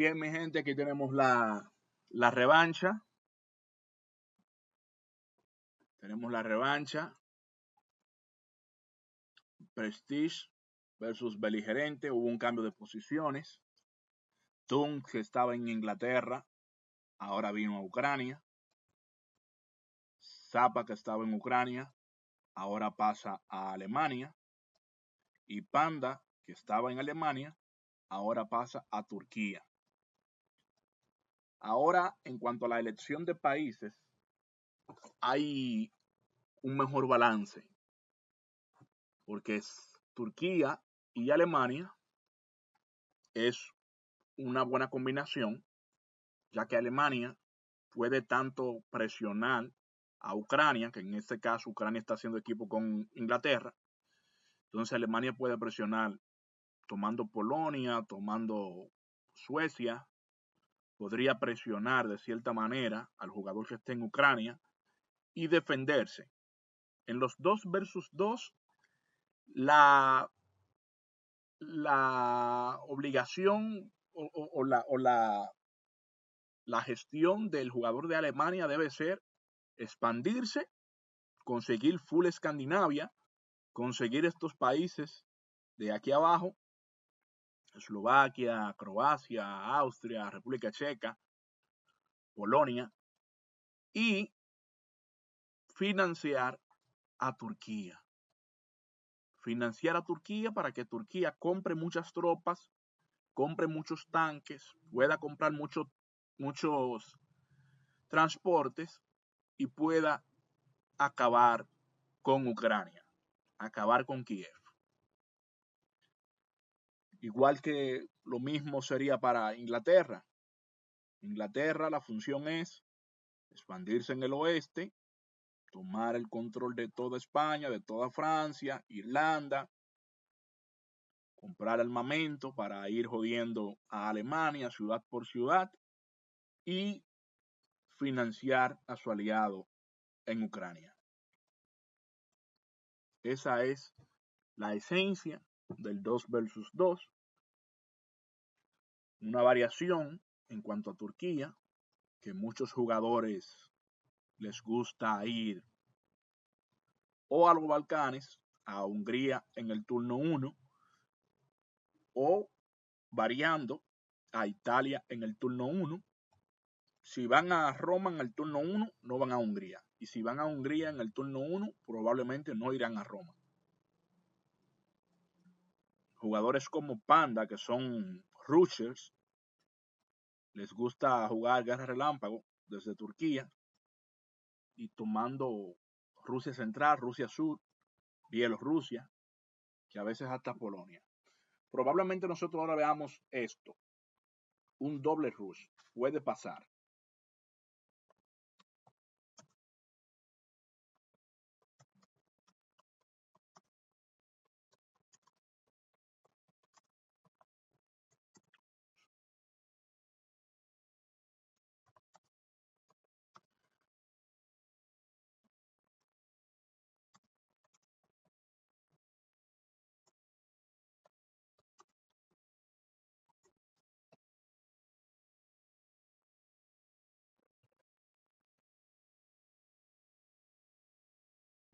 Bien, mi gente, aquí tenemos la revancha. Tenemos la revancha. Prestige versus Beligerente. Hubo un cambio de posiciones. Tung, que estaba en Inglaterra, ahora vino a Ucrania. Zappa, que estaba en Ucrania, ahora pasa a Alemania. Y Panda, que estaba en Alemania, ahora pasa a Turquía. Ahora, en cuanto a la elección de países, hay un mejor balance, porque Turquía y Alemania es una buena combinación, ya que Alemania puede tanto presionar a Ucrania, que en este caso Ucrania está haciendo equipo con Inglaterra, entonces Alemania puede presionar tomando Polonia, tomando Suecia, podría presionar de cierta manera al jugador que esté en Ucrania y defenderse. En los 2 versus 2, la, la obligación la gestión del jugador de Alemania debe ser expandirse, conseguir full Escandinavia, conseguir estos países de aquí abajo, Eslovaquia, Croacia, Austria, República Checa, Polonia, y financiar a Turquía. Financiar a Turquía para que Turquía compre muchas tropas, compre muchos tanques, pueda comprar muchos transportes y pueda acabar con Ucrania, acabar con Kiev. Igual que lo mismo sería para Inglaterra. Inglaterra, la función es expandirse en el oeste, tomar el control de toda España, de toda Francia, Irlanda, comprar armamento para ir jodiendo a Alemania ciudad por ciudad y financiar a su aliado en Ucrania. Esa es la esencia del 2 versus 2. Una variación en cuanto a Turquía, que muchos jugadores les gusta ir o a los Balcanes, a Hungría en el turno 1, o variando a Italia en el turno 1. Si van a Roma en el turno 1, no van a Hungría. Y si van a Hungría en el turno 1, probablemente no irán a Roma. Jugadores como Panda, que son rushers, les gusta jugar guerra relámpago desde Turquía y tomando Rusia Central, Rusia Sur, Bielorrusia, que a veces hasta Polonia. Probablemente nosotros ahora veamos esto, un doble rush, puede pasar.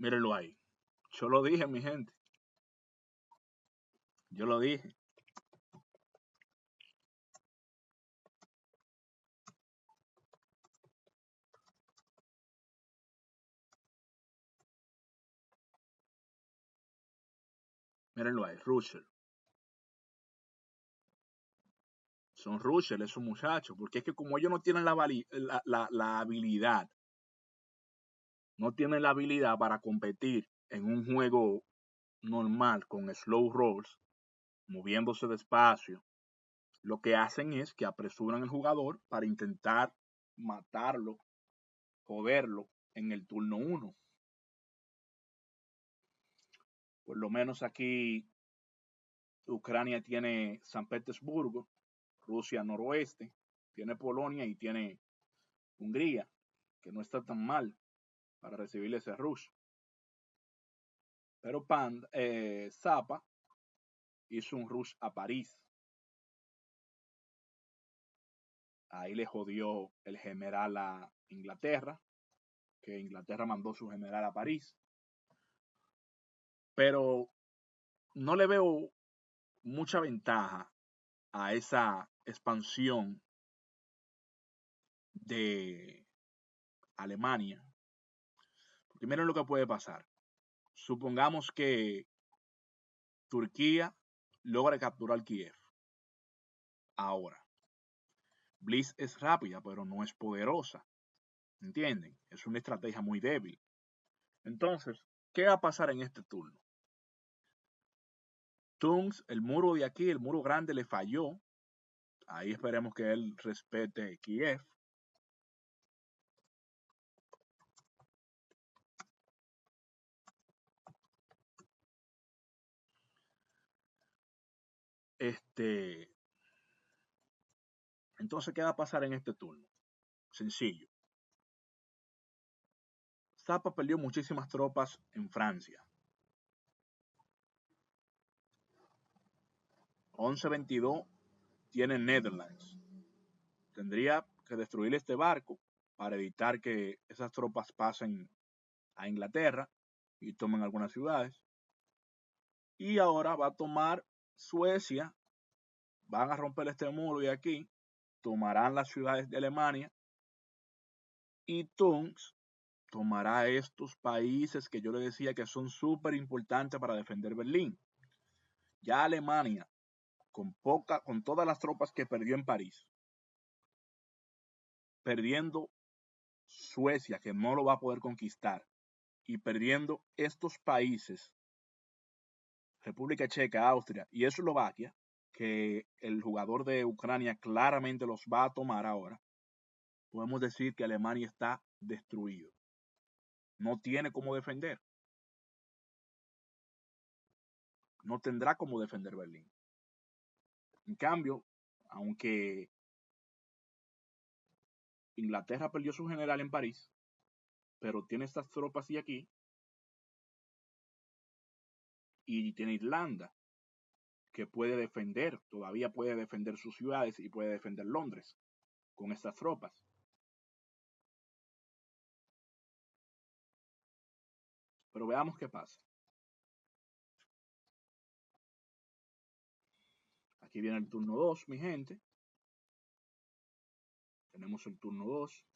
Mírenlo ahí. Yo lo dije, mi gente. Yo lo dije. Mírenlo ahí, rusher. Son rushers esos muchachos, porque es que como ellos no tienen la habilidad, no tienen la habilidad para competir en un juego normal con slow rolls, moviéndose despacio, lo que hacen es que apresuran al jugador para intentar matarlo, joderlo en el turno 1. Por lo menos aquí Ucrania tiene San Petersburgo, Rusia noroeste, tiene Polonia y tiene Hungría, que no está tan mal para recibir ese rush. Pero Zappa hizo un rush a París. Ahí le jodió el general a Inglaterra, que Inglaterra mandó su general a París. Pero no le veo mucha ventaja a esa expansión de Alemania. Porque miren lo que puede pasar. Supongamos que Turquía logra capturar Kiev. Ahora, Bliss es rápida, pero no es poderosa. ¿Entienden? Es una estrategia muy débil. Entonces, ¿qué va a pasar en este turno? Tungs, el muro de aquí, el muro grande le falló. Ahí esperemos que él respete Kiev. Entonces, ¿qué va a pasar en este turno? Sencillo. Zappa perdió muchísimas tropas en Francia. 1122 tiene Netherlands. Tendría que destruir este barco para evitar que esas tropas pasen a Inglaterra y tomen algunas ciudades. Y ahora va a tomar Suecia, van a romper este muro de aquí, tomarán las ciudades de Alemania y Tungs tomará estos países que yo le decía que son súper importantes para defender Berlín. Ya Alemania, con todas las tropas que perdió en París, perdiendo Suecia, que no lo va a poder conquistar, y perdiendo estos países, República Checa, Austria y Eslovaquia, que el jugador de Ucrania claramente los va a tomar ahora, podemos decir que Alemania está destruido. No tiene cómo defender. No tendrá cómo defender Berlín. En cambio, aunque Inglaterra perdió su general en París, pero tiene estas tropas y aquí, y tiene Irlanda, que puede defender, todavía puede defender sus ciudades y puede defender Londres con estas tropas. Pero veamos qué pasa. Aquí viene el turno 2, mi gente. Tenemos el turno 2.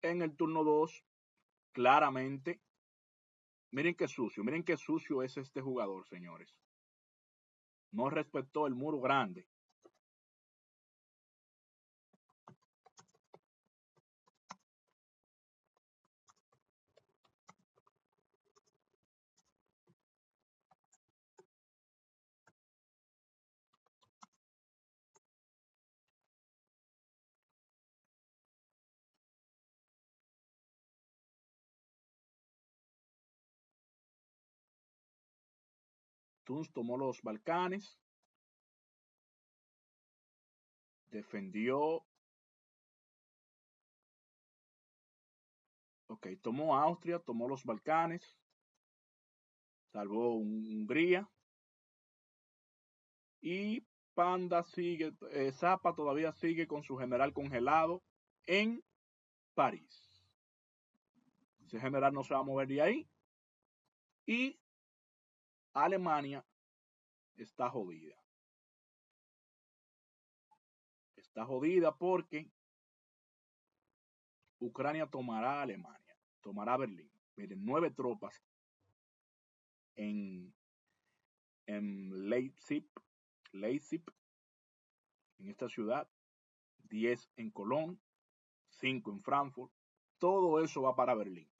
En el turno 2, claramente, miren qué sucio es este jugador, señores. No respetó el muro grande. Tuns tomó los Balcanes, defendió, tomó Austria, tomó los Balcanes, salvó Hungría y Panda sigue, Zappa todavía sigue con su general congelado en París. Ese general no se va a mover de ahí y Alemania está jodida. Está jodida porque Ucrania tomará Alemania, tomará Berlín. Miren, 9 tropas en Leipzig, en esta ciudad, 10 en Colón, 5 en Frankfurt. Todo eso va para Berlín.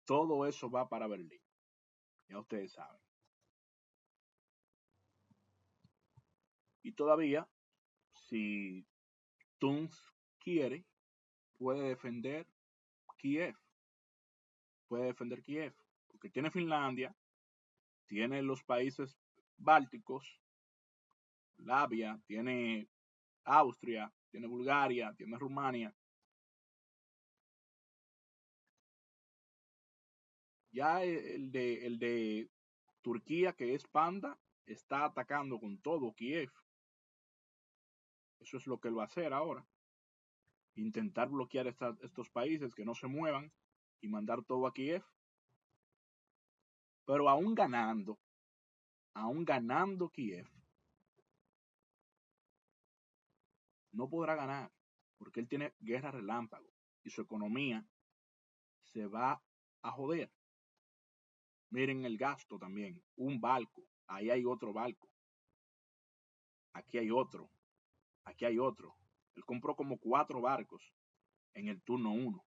Todo eso va para Berlín. Ya ustedes saben. Y todavía, si Tuns quiere, puede defender Kiev. Puede defender Kiev. Porque tiene Finlandia, tiene los países bálticos, Labia, tiene Austria, tiene Bulgaria, tiene Rumania. Ya el de Turquía, que es Panda, está atacando con todo Kiev. Eso es lo que él va a hacer ahora. Intentar bloquear estos países que no se muevan y mandar todo a Kiev. Pero aún ganando Kiev, no podrá ganar porque él tiene guerra relámpago y su economía se va a joder. Miren el gasto también, un barco, ahí hay otro barco, aquí hay otro, aquí hay otro. Él compró como 4 barcos en el turno 1.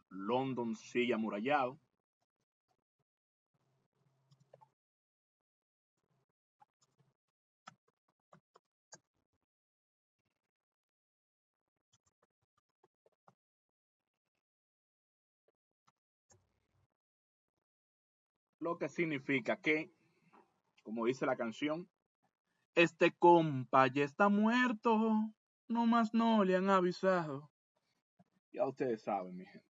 London sigue amurallado. Lo que significa que, como dice la canción, este compa ya está muerto, no más no le han avisado. Ya ustedes saben, mi gente.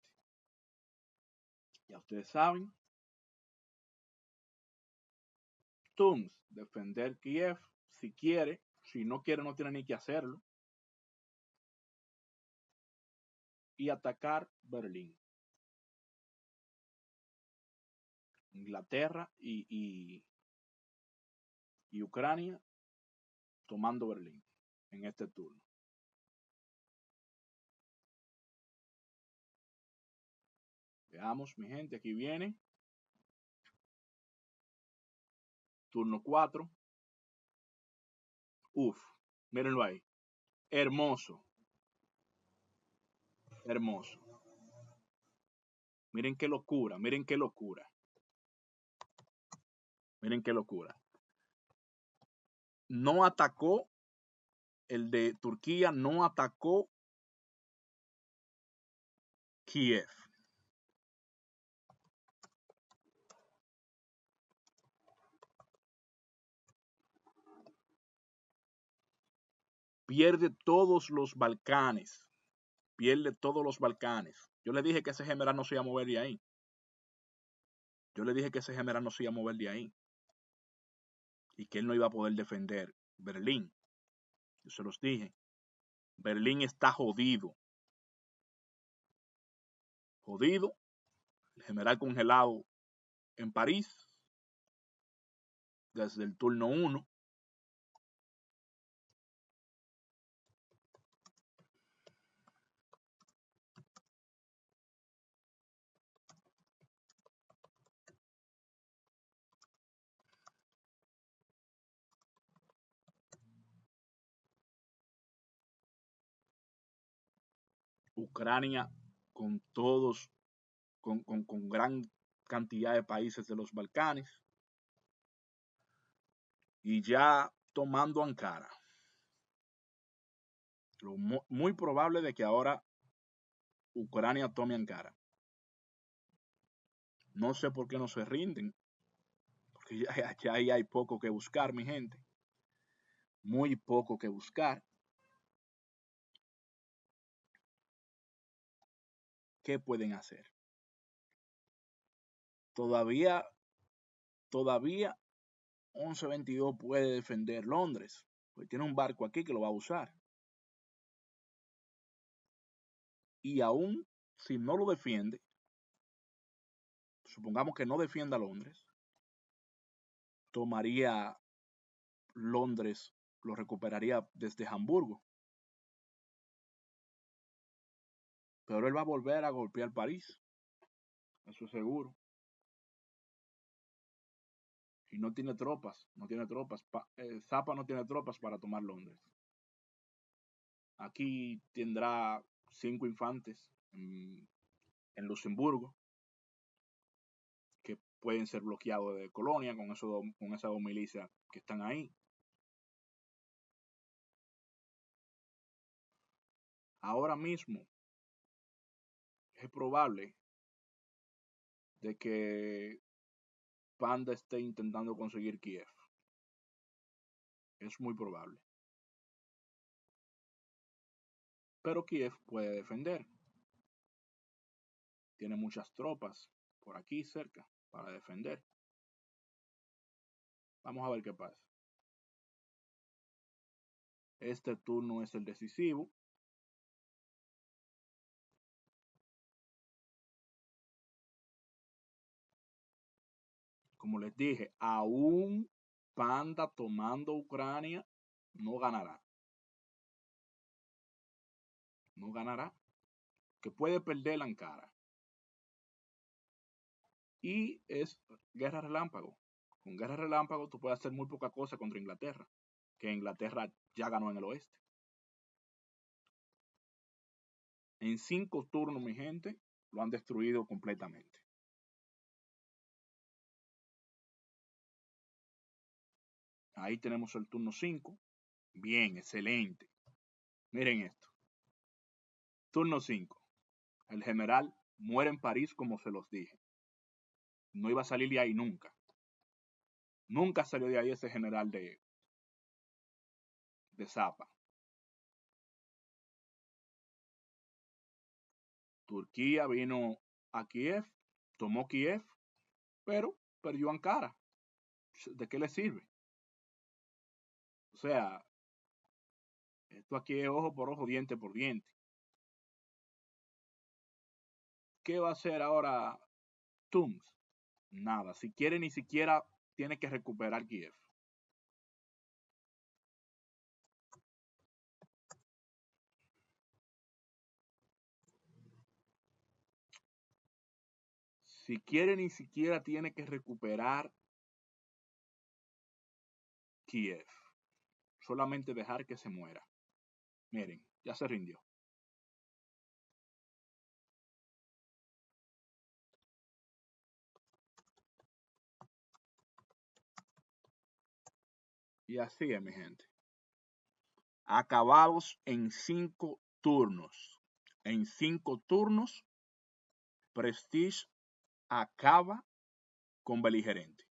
Ya ustedes saben. Tums, defender Kiev, si quiere. Si no quiere, no tiene ni que hacerlo. Y atacar Berlín. Inglaterra y Ucrania tomando Berlín en este turno. Veamos, mi gente, aquí viene. Turno 4. Uf, mírenlo ahí. Hermoso. Hermoso. Miren qué locura, miren qué locura. Miren qué locura. No atacó, el de Turquía no atacó Kiev. Pierde todos los Balcanes. Pierde todos los Balcanes. Yo le dije que ese general no se iba a mover de ahí. Yo le dije que ese general no se iba a mover de ahí. Y que él no iba a poder defender Berlín. Yo se los dije. Berlín está jodido. Jodido. El general congelado en París. Desde el turno 1. Ucrania con todos, con gran cantidad de países de los Balcanes. Y ya tomando Ankara. Muy probable de que ahora Ucrania tome Ankara. No sé por qué no se rinden, porque ya ahí hay poco que buscar, mi gente. Muy poco que buscar. ¿Qué pueden hacer? Todavía 1122 puede defender Londres, pues tiene un barco aquí que lo va a usar. Y aún si no lo defiende, supongamos que no defienda Londres, tomaría Londres, lo recuperaría desde Hamburgo. Pero él va a volver a golpear París, eso es seguro. Y no tiene tropas. Zappa no tiene tropas para tomar Londres. Aquí tendrá 5 infantes en Luxemburgo, que pueden ser bloqueados de Colonia con esas 2 milicias que están ahí. Ahora mismo es probable de que Panda esté intentando conseguir Kiev. Es muy probable. Pero Kiev puede defender. Tiene muchas tropas. por aquí cerca para defender. Vamos a ver qué pasa. Este turno es el decisivo. Como les dije, aún Panda tomando Ucrania no ganará. No ganará. Que puede perder la Ankara. Y es guerra relámpago. Con guerra relámpago tú puedes hacer muy poca cosa contra Inglaterra. Que Inglaterra ya ganó en el oeste. En 5 turnos, mi gente, lo han destruido completamente. Ahí tenemos el turno 5. Bien, excelente. Miren esto. Turno 5. El general muere en París, como se los dije. No iba a salir de ahí nunca. Nunca salió de ahí ese general de Zapa. Turquía vino a Kiev, tomó Kiev, pero perdió Ankara. ¿De qué le sirve? O sea, esto aquí es ojo por ojo, diente por diente. ¿Qué va a hacer ahora Tums? Nada. Si quiere, ni siquiera tiene que recuperar Kiev. Si quiere, ni siquiera tiene que recuperar Kiev. Solamente dejar que se muera. Miren, ya se rindió. Y así es, mi gente. Acabados en 5 turnos. En 5 turnos, Prestige acaba con Beligerente.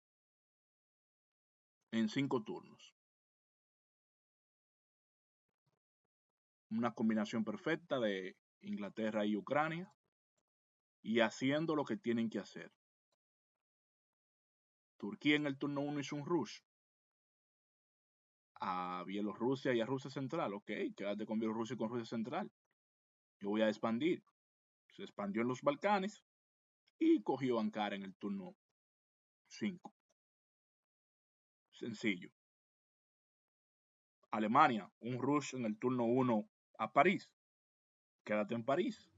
En 5 turnos. Una combinación perfecta de Inglaterra y Ucrania. Y haciendo lo que tienen que hacer. Turquía en el turno 1 hizo un rush a Bielorrusia y a Rusia Central. Ok, quédate con Bielorrusia y con Rusia Central. Yo voy a expandir. Se expandió en los Balcanes y cogió Ankara en el turno 5. Sencillo. Alemania, un rush en el turno 1 a París. Quédate en París.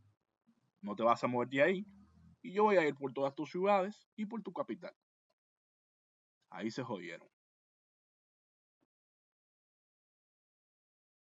No te vas a mover de ahí. Y yo voy a ir por todas tus ciudades y por tu capital. Ahí se jodieron.